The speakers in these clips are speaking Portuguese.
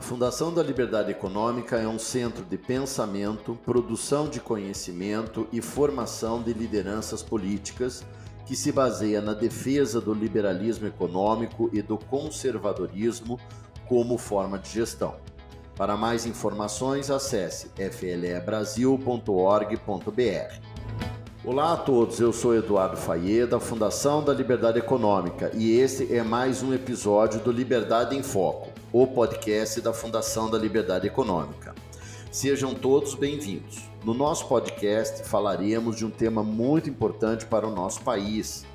Fundação da Liberdade Econômica é um centro de pensamento, produção de conhecimento e formação de lideranças políticas que se baseia na defesa do liberalismo econômico e do conservadorismo como forma de gestão. Para mais informações, acesse flebrasil.org.br. Olá a todos, eu sou Eduardo Fayet, da Fundação da Liberdade Econômica, e este é mais um episódio do Liberdade em Foco, o podcast da Fundação da Liberdade Econômica. Sejam todos bem-vindos. No nosso podcast falaremos de um tema muito importante para o nosso país,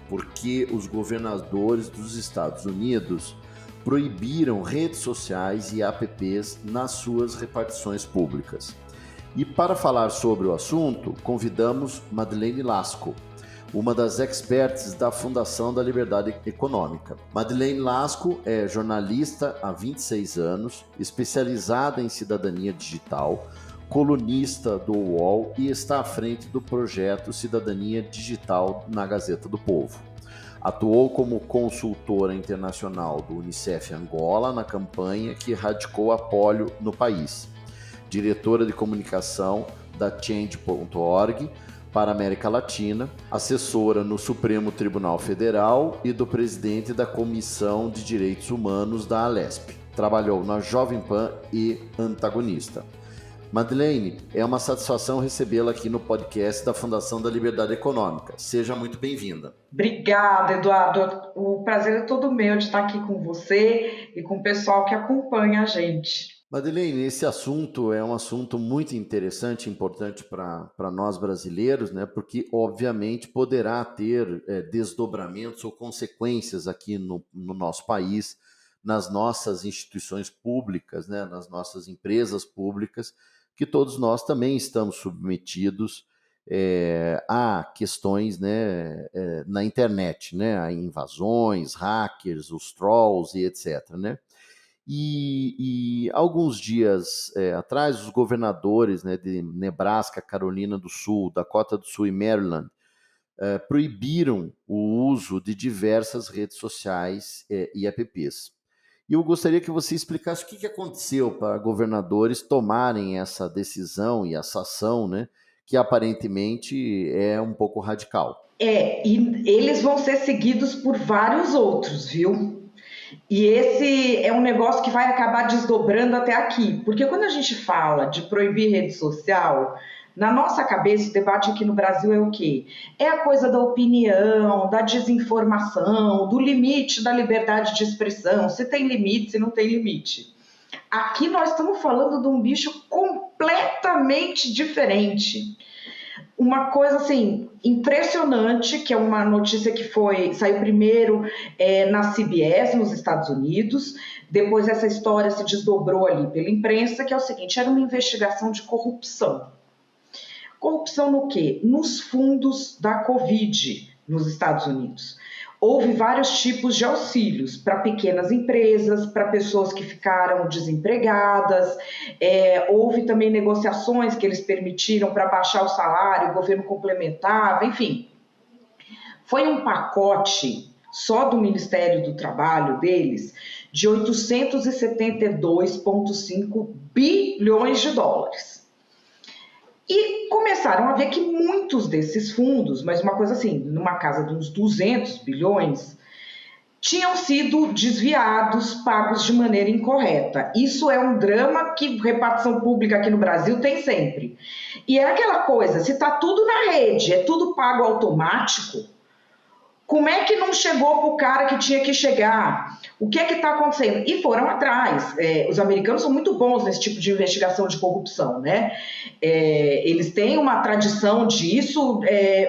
porque os governadores dos Estados Unidos proibiram redes sociais e apps nas suas repartições públicas. E para falar sobre o assunto, convidamos Madeleine Lasco, uma das experts da Fundação da Liberdade Econômica. Madeleine Lasco é jornalista há 26 anos, especializada em cidadania digital, colunista do UOL e está à frente do projeto Cidadania Digital na Gazeta do Povo. Atuou como consultora internacional do Unicef Angola na campanha que erradicou a polio no país. Diretora de comunicação da Change.org para a América Latina, assessora no Supremo Tribunal Federal e do presidente da Comissão de Direitos Humanos da Alesp. Trabalhou na Jovem Pan e Antagonista. Madeleine, é uma satisfação recebê-la aqui no podcast da Fundação da Liberdade Econômica. Seja muito bem-vinda. Obrigada, Eduardo. O prazer é todo meu de estar aqui com você e com o pessoal que acompanha a gente. Madeleine, esse assunto é um assunto muito interessante e importante para nós brasileiros, né? Porque, obviamente, poderá ter desdobramentos ou consequências aqui no nosso país, nas nossas instituições públicas, né? Nas nossas empresas públicas, que todos nós também estamos submetidos a questões, né, na internet, né? A invasões, hackers, os trolls e etc., né? E alguns dias atrás, os governadores, né, de Nebraska, Carolina do Sul, Dakota do Sul e Maryland proibiram o uso de diversas redes sociais e apps. E eu gostaria que você explicasse o que aconteceu para governadores tomarem essa decisão e essa ação, né, que aparentemente é um pouco radical. E eles vão ser seguidos por vários outros, viu? E esse é um negócio que vai acabar desdobrando até aqui, porque quando a gente fala de proibir rede social, na nossa cabeça o debate aqui no Brasil é o quê? É a coisa da opinião, da desinformação, do limite da liberdade de expressão, se tem limite, se não tem limite. Aqui nós estamos falando de um bicho completamente diferente. Uma coisa assim impressionante, que é uma notícia que saiu primeiro na CBS nos Estados Unidos, depois essa história se desdobrou ali pela imprensa, que é o seguinte: era uma investigação de corrupção. Corrupção no quê? Nos fundos da Covid nos Estados Unidos. Houve vários tipos de auxílios para pequenas empresas, para pessoas que ficaram desempregadas, houve também negociações que eles permitiram para baixar o salário, o governo complementava, enfim. Foi um pacote só do Ministério do Trabalho deles de 872,5 bilhões de dólares. E começaram a ver que muitos desses fundos, mas uma coisa assim, numa casa de uns 200 bilhões, tinham sido desviados, pagos de maneira incorreta. Isso é um drama que repartição pública aqui no Brasil tem sempre. E é aquela coisa, se está tudo na rede, é tudo pago automático, como é que não chegou para o cara que tinha que chegar? O que é que está acontecendo? E foram atrás. Os americanos são muito bons nesse tipo de investigação de corrupção, né? Eles têm uma tradição disso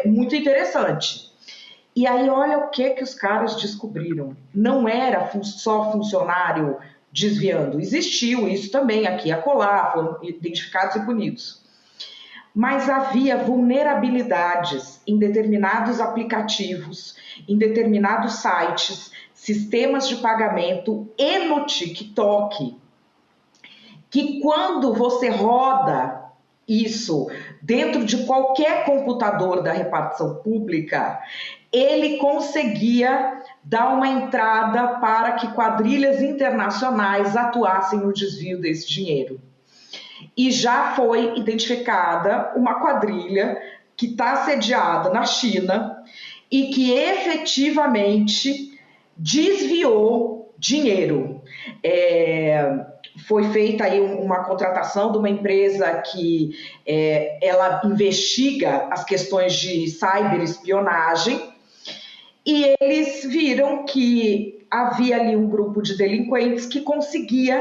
muito interessante. E aí olha o que os caras descobriram. Não era só funcionário desviando. Existiu isso também aqui, acolá, foram identificados e punidos. Mas havia vulnerabilidades em determinados aplicativos, em determinados sites, sistemas de pagamento e no TikTok, que quando você roda isso dentro de qualquer computador da repartição pública, ele conseguia dar uma entrada para que quadrilhas internacionais atuassem no desvio desse dinheiro. E já foi identificada uma quadrilha que está sediada na China e que efetivamente desviou dinheiro. Foi feita aí uma contratação de uma empresa que ela investiga as questões de ciberespionagem e eles viram que havia ali um grupo de delinquentes que conseguia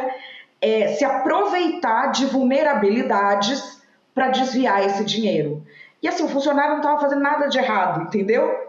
se aproveitar de vulnerabilidades para desviar esse dinheiro. E assim, o funcionário não estava fazendo nada de errado, entendeu?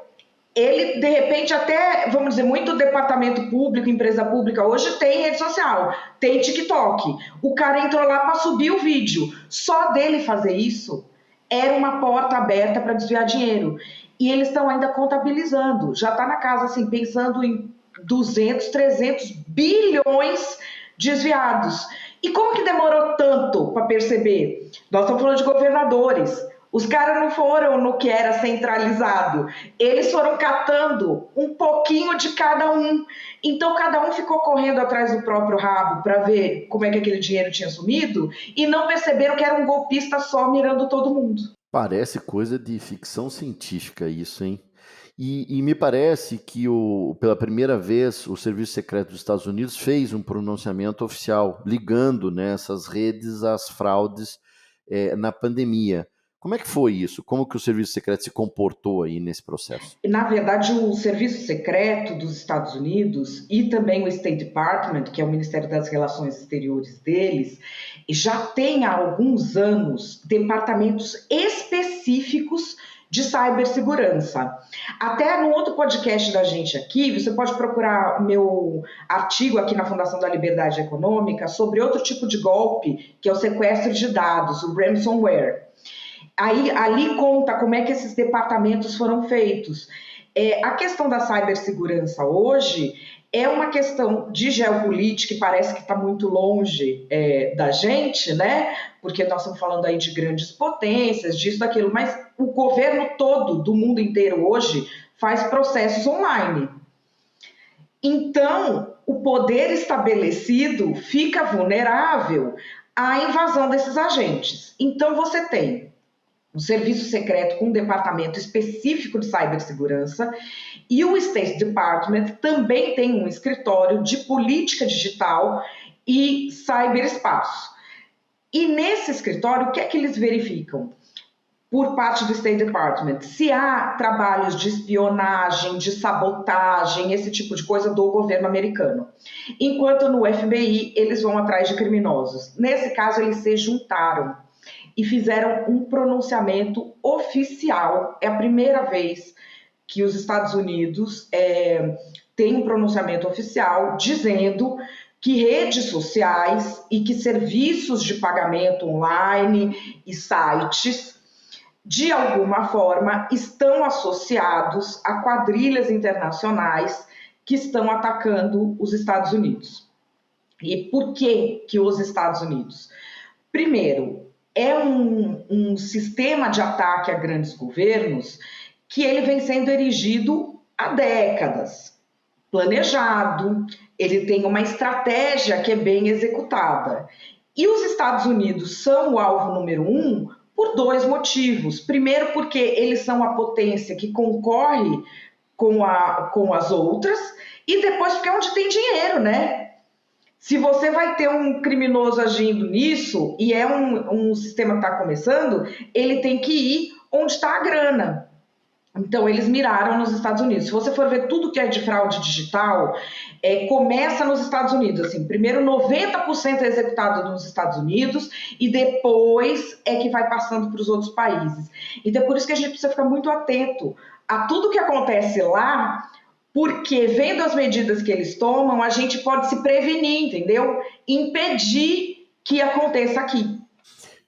Ele, de repente, até, vamos dizer, muito departamento público, empresa pública, hoje tem rede social, tem TikTok. O cara entrou lá para subir o vídeo. Só dele fazer isso era uma porta aberta para desviar dinheiro. E eles estão ainda contabilizando. Já está na casa, assim, pensando em 200, 300 bilhões desviados. E como que demorou tanto para perceber? Nós estamos falando de governadores. Os caras não foram no que era centralizado, eles foram catando um pouquinho de cada um. Então cada um ficou correndo atrás do próprio rabo para ver como é que aquele dinheiro tinha sumido e não perceberam que era um golpista só mirando todo mundo. Parece coisa de ficção científica isso, hein? E me parece que pela primeira vez o Serviço Secreto dos Estados Unidos fez um pronunciamento oficial ligando, né, essas redes às fraudes na pandemia. Como é que foi isso? Como que o Serviço Secreto se comportou aí nesse processo? Na verdade, o Serviço Secreto dos Estados Unidos e também o State Department, que é o Ministério das Relações Exteriores deles, já tem há alguns anos departamentos específicos de cibersegurança. Até no outro podcast da gente aqui, você pode procurar meu artigo aqui na Fundação da Liberdade Econômica sobre outro tipo de golpe, que é o sequestro de dados, o ransomware. Aí, ali conta como é que esses departamentos foram feitos. A questão da cibersegurança hoje é uma questão de geopolítica que parece que está muito longe da gente, né? Porque nós estamos falando aí de grandes potências, disso, daquilo, mas o governo todo do mundo inteiro hoje faz processos online. Então, o poder estabelecido fica vulnerável à invasão desses agentes. Então, você tem um serviço secreto com um departamento específico de cibersegurança e o State Department também tem um escritório de política digital e ciberespaço. E nesse escritório, o que é que eles verificam? Por parte do State Department, se há trabalhos de espionagem, de sabotagem, esse tipo de coisa do governo americano. Enquanto no FBI, eles vão atrás de criminosos. Nesse caso, eles se juntaram e fizeram um pronunciamento oficial. É a primeira vez que os Estados Unidos têm um pronunciamento oficial dizendo que redes sociais e que serviços de pagamento online e sites, de alguma forma, estão associados a quadrilhas internacionais que estão atacando os Estados Unidos. E por que os Estados Unidos? Primeiro, é um sistema de ataque a grandes governos que ele vem sendo erigido há décadas, planejado, ele tem uma estratégia que é bem executada. E os Estados Unidos são o alvo número 1 por 2 motivos. Primeiro, porque eles são a potência que concorre com as outras, e depois porque é onde tem dinheiro, né? Se você vai ter um criminoso agindo nisso, e é um sistema que está começando, ele tem que ir onde está a grana. Então, eles miraram nos Estados Unidos. Se você for ver tudo que é de fraude digital, começa nos Estados Unidos. Assim, primeiro, 90% é executado nos Estados Unidos e depois é que vai passando para os outros países. Então, é por isso que a gente precisa ficar muito atento a tudo que acontece lá, porque vendo as medidas que eles tomam, a gente pode se prevenir, entendeu? Impedir que aconteça aqui.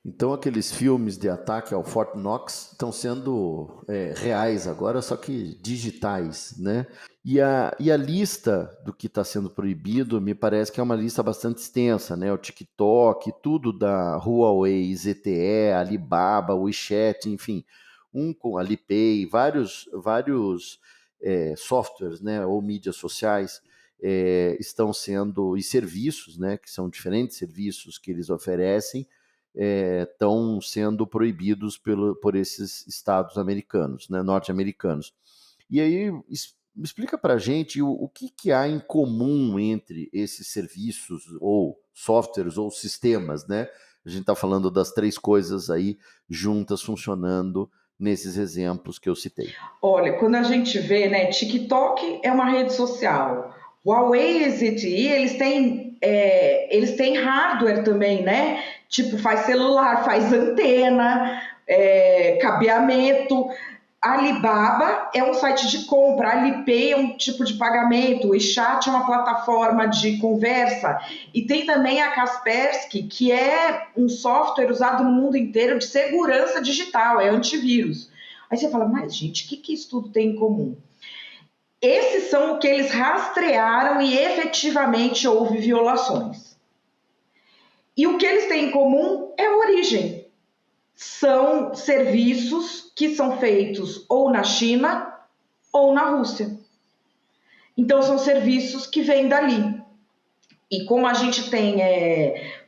Então aqueles filmes de ataque ao Fort Knox estão sendo reais agora, só que digitais, né? E a lista do que está sendo proibido me parece que é uma lista bastante extensa, né? O TikTok, tudo da Huawei, ZTE, Alibaba, WeChat, enfim, com Alipay, vários softwares, né, ou mídias sociais, estão sendo, e serviços, né, que são diferentes serviços que eles oferecem, estão sendo proibidos por esses estados americanos, né, norte-americanos. E aí, explica para a gente o que há em comum entre esses serviços, ou softwares, ou sistemas, né? A gente está falando das três coisas aí juntas funcionando nesses exemplos que eu citei. Olha, quando a gente vê, né, TikTok é uma rede social, Huawei e ZTE, eles têm hardware também, né? Tipo, faz celular, faz antena, cabeamento. Alibaba é um site de compra, Alipay é um tipo de pagamento, o WeChat é uma plataforma de conversa, e tem também a Kaspersky, que é um software usado no mundo inteiro de segurança digital, é antivírus. Aí você fala, mas gente, o que isso tudo tem em comum? Esses são o que eles rastrearam e efetivamente houve violações. E o que eles têm em comum é a origem. São serviços que são feitos ou na China ou na Rússia. Então, são serviços que vêm dali. E como a gente tem,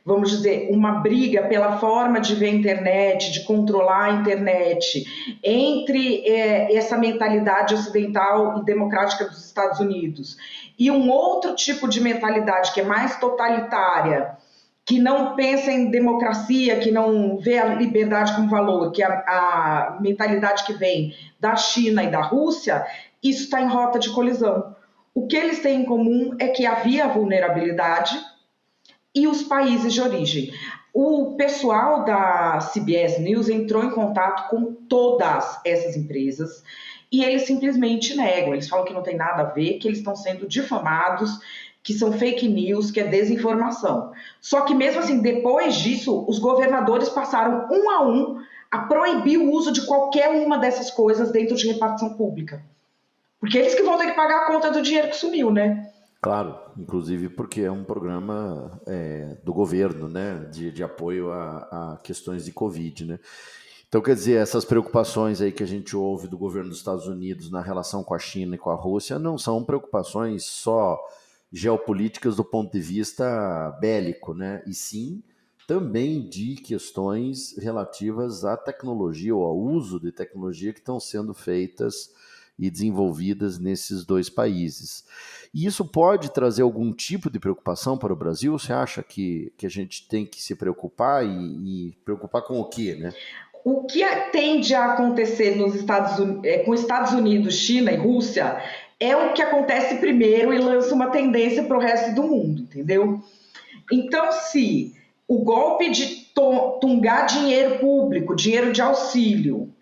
vamos dizer, uma briga pela forma de ver a internet, de controlar a internet, entre essa mentalidade ocidental e democrática dos Estados Unidos e um outro tipo de mentalidade que é mais totalitária, que não pensa em democracia, que não vê a liberdade como valor, que é a mentalidade que vem da China e da Rússia, isso está em rota de colisão. O que eles têm em comum é que havia vulnerabilidade e os países de origem. O pessoal da CBS News entrou em contato com todas essas empresas e eles simplesmente negam. Eles falam que não tem nada a ver, que eles estão sendo difamados, que são fake news, que é desinformação. Só que mesmo assim, depois disso, os governadores passaram um a um a proibir o uso de qualquer uma dessas coisas dentro de repartição pública. Porque eles que vão ter que pagar a conta do dinheiro que sumiu, né? Claro, inclusive porque é um programa do governo, né, de apoio a questões de Covid, né? Então, quer dizer, essas preocupações aí que a gente ouve do governo dos Estados Unidos na relação com a China e com a Rússia não são preocupações só geopolíticas do ponto de vista bélico, né? E sim também de questões relativas à tecnologia ou ao uso de tecnologia que estão sendo feitas e desenvolvidas nesses dois países. E isso pode trazer algum tipo de preocupação para o Brasil? Você acha que a gente tem que se preocupar e preocupar com o quê, né? O que tende a acontecer com Estados Unidos, China e Rússia é o que acontece primeiro e lança uma tendência para o resto do mundo, entendeu? Então, se o golpe de tungar dinheiro público, dinheiro de auxílio,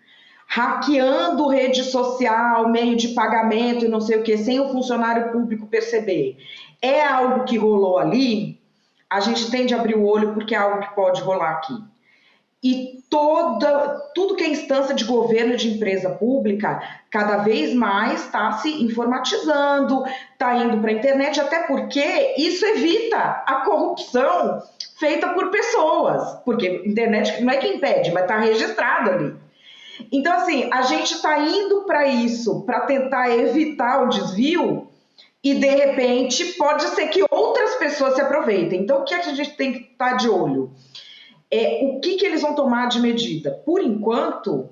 hackeando rede social, meio de pagamento e não sei o que, sem o funcionário público perceber, é algo que rolou ali, a gente tende a abrir o olho porque é algo que pode rolar aqui. E tudo que é instância de governo de empresa pública, cada vez mais está se informatizando, está indo para a internet, até porque isso evita a corrupção feita por pessoas, porque internet não é que impede, mas está registrado ali. Então, assim, a gente está indo para isso, para tentar evitar o desvio, e de repente pode ser que outras pessoas se aproveitem. Então, o que a gente tem que estar de olho? O que eles vão tomar de medida? Por enquanto,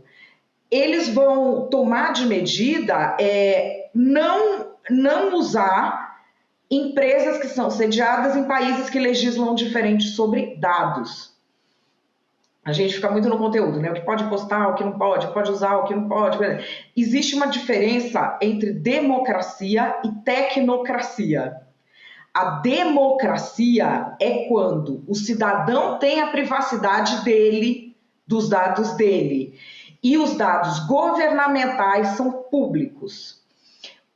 eles vão tomar de medida não usar empresas que são sediadas em países que legislam diferente sobre dados. A gente fica muito no conteúdo, né? O que pode postar, o que não pode usar, o que não pode. Existe uma diferença entre democracia e tecnocracia. A democracia é quando o cidadão tem a privacidade dele, dos dados dele. E os dados governamentais são públicos.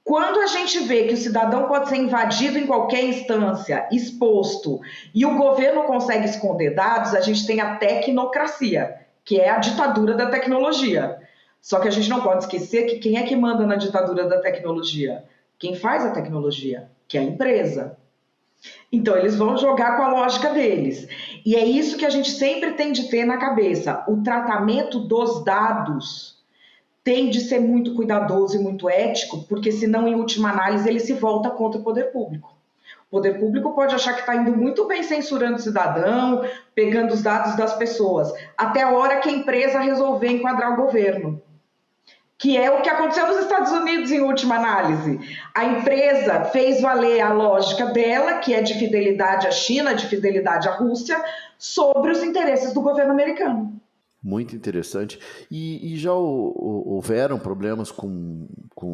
Quando a gente vê que o cidadão pode ser invadido em qualquer instância, exposto, e o governo consegue esconder dados, a gente tem a tecnocracia, que é a ditadura da tecnologia. Só que a gente não pode esquecer que quem é que manda na ditadura da tecnologia? Quem faz a tecnologia, que é a empresa. Então, eles vão jogar com a lógica deles. E é isso que a gente sempre tem de ter na cabeça. O tratamento dos dados tem de ser muito cuidadoso e muito ético, porque senão, em última análise, ele se volta contra o poder público. O poder público pode achar que está indo muito bem censurando o cidadão, pegando os dados das pessoas, até a hora que a empresa resolver enquadrar o governo. Que é o que aconteceu nos Estados Unidos, em última análise. A empresa fez valer a lógica dela, que é de fidelidade à China, de fidelidade à Rússia, sobre os interesses do governo americano. Muito interessante. E já houveram problemas com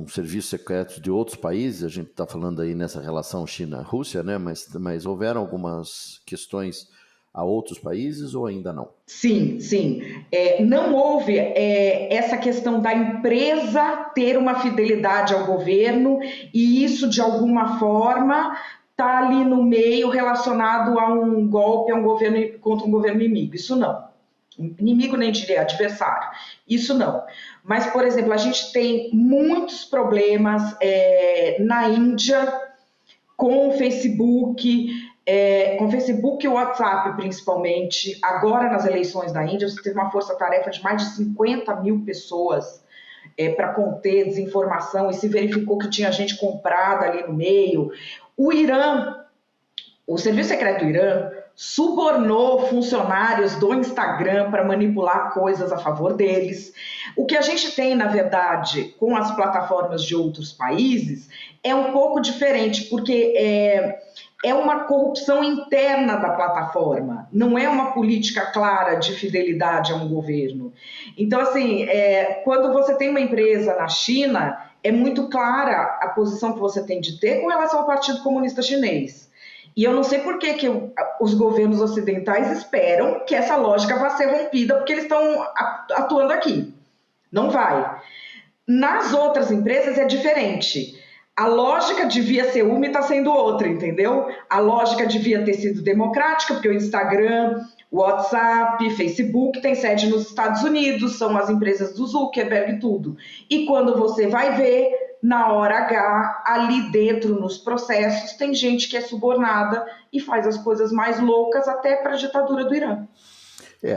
serviços secretos de outros países? A gente está falando aí nessa relação China-Rússia, né? Mas houveram algumas questões a outros países ou ainda não? Sim, sim. Não houve essa questão da empresa ter uma fidelidade ao governo e isso, de alguma forma, está ali no meio relacionado a um golpe contra um governo inimigo. Isso não. Inimigo nem diria adversário, isso não. Mas, por exemplo, a gente tem muitos problemas na Índia com o Facebook e o WhatsApp principalmente. Agora, nas eleições da Índia, você teve uma força-tarefa de mais de 50 mil pessoas para conter desinformação e se verificou que tinha gente comprada ali no meio. O Irã, o Serviço Secreto do Irã, subornou funcionários do Instagram para manipular coisas a favor deles. O que a gente tem, na verdade, com as plataformas de outros países é um pouco diferente, porque é uma corrupção interna da plataforma, não é uma política clara de fidelidade a um governo. Então, assim, quando você tem uma empresa na China, é muito clara a posição que você tem de ter com relação ao Partido Comunista Chinês. E eu não sei por que os governos ocidentais esperam que essa lógica vá ser rompida, porque eles estão atuando aqui. Não vai. Nas outras empresas é diferente. A lógica devia ser uma e está sendo outra, entendeu? A lógica devia ter sido democrática, porque o Instagram, o WhatsApp, Facebook tem sede nos Estados Unidos, são as empresas do Zuckerberg e tudo. E quando você vai ver, na hora H, ali dentro nos processos, tem gente que é subornada e faz as coisas mais loucas até para a ditadura do Irã.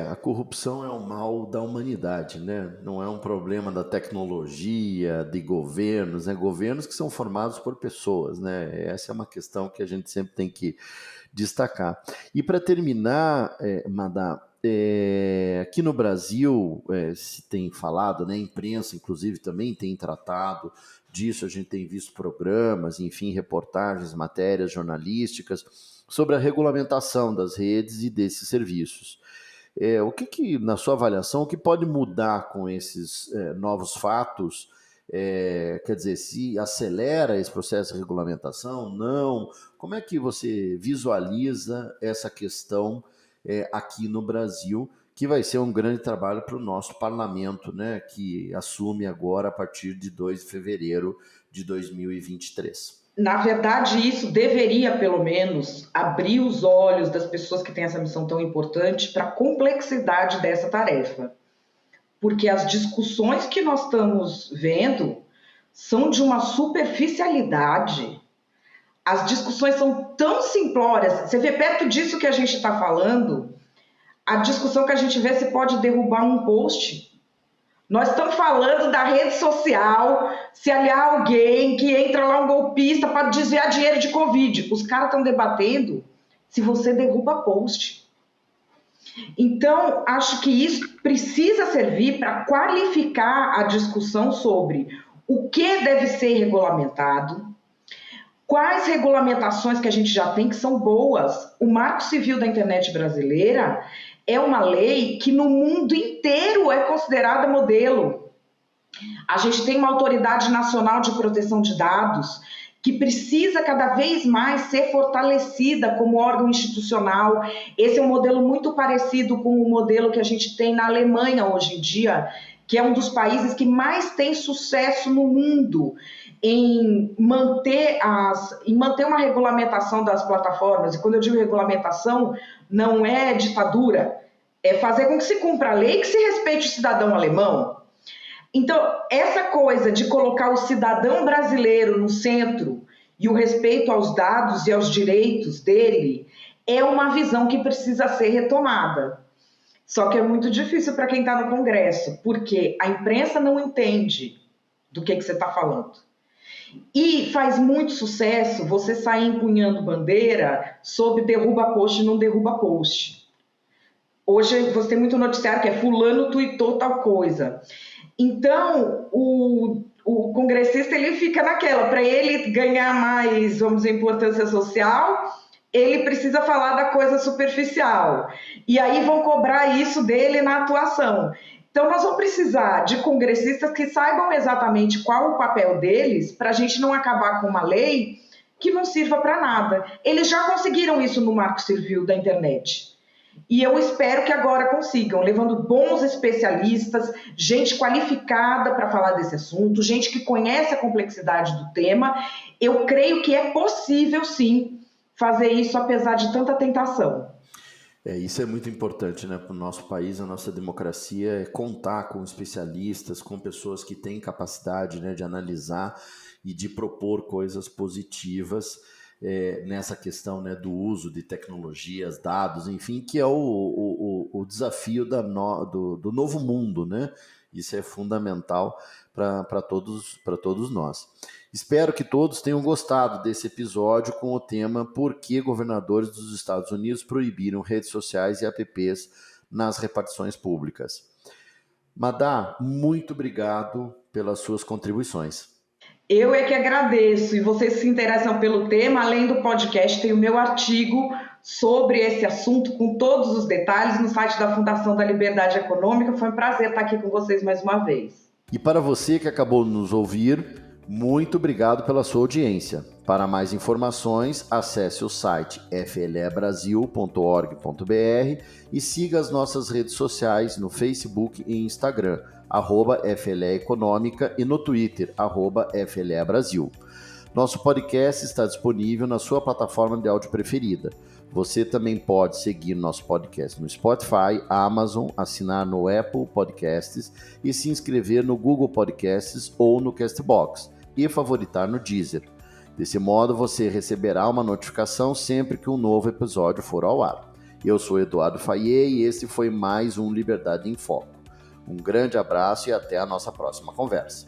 A corrupção é um mal da humanidade, né? Não é um problema da tecnologia, de governos, né? Governos que são formados por pessoas, né? Essa é uma questão que a gente sempre tem que destacar. E para terminar, Madá, aqui no Brasil se tem falado, né? A imprensa, inclusive, também tem tratado disso, a gente tem visto programas, enfim, reportagens, matérias jornalísticas sobre a regulamentação das redes e desses serviços. O que, na sua avaliação, o que pode mudar com esses novos fatos? Quer dizer, se acelera esse processo de regulamentação? Não? Como é que você visualiza essa questão aqui no Brasil, que vai ser um grande trabalho para o nosso parlamento, né, que assume agora a partir de 2 de fevereiro de 2023? Na verdade, isso deveria, pelo menos, abrir os olhos das pessoas que têm essa missão tão importante para a complexidade dessa tarefa. Porque as discussões que nós estamos vendo são de uma superficialidade. As discussões são tão simplórias. Você vê perto disso que a gente está falando, a discussão que a gente vê, você pode derrubar um post. Nós estamos falando da rede social, se aliar alguém que entra lá um golpista para desviar dinheiro de Covid. Os caras estão debatendo se você derruba post. Então, acho que isso precisa servir para qualificar a discussão sobre o que deve ser regulamentado, quais regulamentações que a gente já tem que são boas. O Marco Civil da Internet Brasileira é uma lei que no mundo inteiro é considerada modelo. A gente tem uma Autoridade Nacional de Proteção de Dados que precisa cada vez mais ser fortalecida como órgão institucional. Esse é um modelo muito parecido com o modelo que a gente tem na Alemanha hoje em dia, que é um dos países que mais tem sucesso no mundo em manter uma regulamentação das plataformas. E quando eu digo regulamentação, não é ditadura, é fazer com que se cumpra a lei e que se respeite o cidadão alemão. Então, essa coisa de colocar o cidadão brasileiro no centro e o respeito aos dados e aos direitos dele é uma visão que precisa ser retomada. Só que é muito difícil para quem está no Congresso, porque a imprensa não entende do que você está falando. E faz muito sucesso você sair empunhando bandeira sobre derruba post e não derruba post. Hoje você tem muito noticiário que é fulano tuitou tal coisa. Então, o congressista ele fica naquela, para ele ganhar mais, vamos dizer, importância social, ele precisa falar da coisa superficial. E aí vão cobrar isso dele na atuação. Então, nós vamos precisar de congressistas que saibam exatamente qual o papel deles para a gente não acabar com uma lei que não sirva para nada. Eles já conseguiram isso no Marco Civil da internet. E eu espero que agora consigam, levando bons especialistas, gente qualificada para falar desse assunto, gente que conhece a complexidade do tema. Eu creio que é possível, sim, fazer isso apesar de tanta tentação. Isso é muito importante, né, para o nosso país, a nossa democracia, é contar com especialistas, com pessoas que têm capacidade, né, de analisar e de propor coisas positivas nessa questão, né, do uso de tecnologias, dados, enfim, que é o desafio do novo mundo, né? Isso é fundamental para todos nós. Espero que todos tenham gostado desse episódio com o tema Por que governadores dos Estados Unidos proibiram redes sociais e apps nas repartições públicas. Madá, muito obrigado pelas suas contribuições. Eu é que agradeço, e vocês se interessam pelo tema, além do podcast, tem o meu artigo sobre esse assunto com todos os detalhes no site da Fundação da Liberdade Econômica. Foi um prazer estar aqui com vocês mais uma vez. E para você que acabou de nos ouvir, muito obrigado pela sua audiência. Para mais informações, acesse o site flebrasil.org.br e siga as nossas redes sociais no Facebook e Instagram, @FLE Econômica, e no Twitter, @FLE Brasil. Nosso podcast está disponível na sua plataforma de áudio preferida. Você também pode seguir nosso podcast no Spotify, Amazon, assinar no Apple Podcasts e se inscrever no Google Podcasts ou no Castbox e favoritar no Deezer. Desse modo, você receberá uma notificação sempre que um novo episódio for ao ar. Eu sou Eduardo Fayet e esse foi mais um Liberdade em Foco. Um grande abraço e até a nossa próxima conversa.